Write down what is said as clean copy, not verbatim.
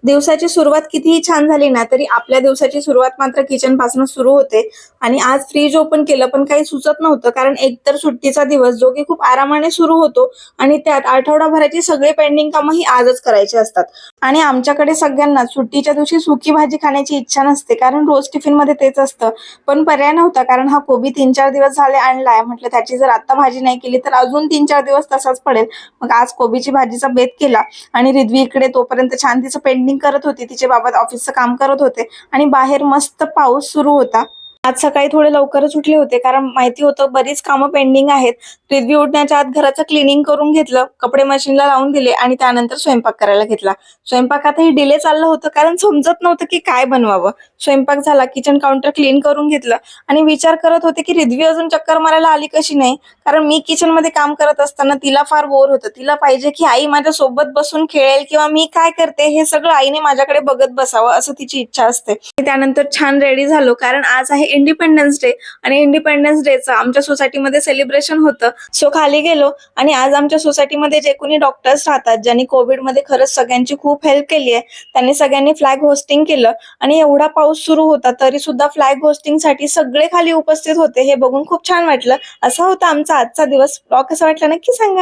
दिवसाची सुरुवात कितीही छान झाली ना, तरी आपल्या दिवसाची सुरुवात मात्र किचन पासून सुरू होते. आणि आज फ्रीज ओपन केलं पण काही सुचत नव्हतं, कारण एकतर सुट्टीचा दिवस जो की खूप आरामाने सुरू होतो आणि त्यात आठवडाभराची सगळी पेंडिंग कामं ही आजच करायची असतात. आणि आमच्याकडे सगळ्यांना सुट्टीच्या दिवशी सुकी भाजी खाण्याची इच्छा नसते, कारण रोज टिफिनमध्ये तेच असतं. पण पर्याय नव्हता, कारण हा कोबी 3-4 दिवस झाले आणलाय. म्हटलं त्याची जर आता भाजी नाही केली तर अजून 3-4 दिवस तसाच पडेल. मग आज कोबीची भाजीचा बेत केला. आणि रिद्वी इकडे तोपर्यंत छान तिचं पेंटिंग करत होती. तिचे बाबा ऑफिसचं काम करत होते आणि बाहेर मस्त पाऊस सुरू होता. आज सकाळी थोडे लवकरच उठले होते, कारण माहिती होतं बरीच कामं पेंडिंग आहेत. रिद्वी उठण्याच्या आत घराचं क्लिनिंग करून घेतलं, कपडे मशीनला लावून दिले आणि त्यानंतर स्वयंपाक करायला घेतला. स्वयंपाकातही डिले चाललं होतं, कारण समजत नव्हतं की काय बनवावं. स्वयंपाक झाला, किचन काउंटर क्लीन करून घेतलं आणि विचार करत होते की रिद्वी अजून चक्कर मारायला आली कशी नाही. कारण मी किचनमध्ये काम करत असताना तिला फार बोर होतं. तिला पाहिजे की आई माझ्या सोबत बसून खेळेल किंवा मी काय करते हे सगळं आईने माझ्याकडे बघत बसावं, असं तिची इच्छा असते. त्यानंतर छान रेडी झालो, कारण आज आहे इंडिपेंडन्स डे आणि इंडिपेंडन्स डेचं आमच्या सोसायटीमध्ये सेलिब्रेशन होतं. सो खाली गेलो आणि आज आमच्या सोसायटीमध्ये जे कोणी डॉक्टर्स राहतात, ज्यांनी कोविडमध्ये खरंच सगळ्यांची खूप हेल्प केली आहे, त्यांनी सगळ्यांनी फ्लॅग होस्टिंग केलं. आणि एवढा पाऊस सुरू होता तरी सुद्धा फ्लॅग होस्टिंगसाठी सगळे खाली उपस्थित होते. हे बघून खूप छान वाटलं. असा होता आमचा आजचा दिवस. ब्लॉग कसा वाटला नक्की सांगा.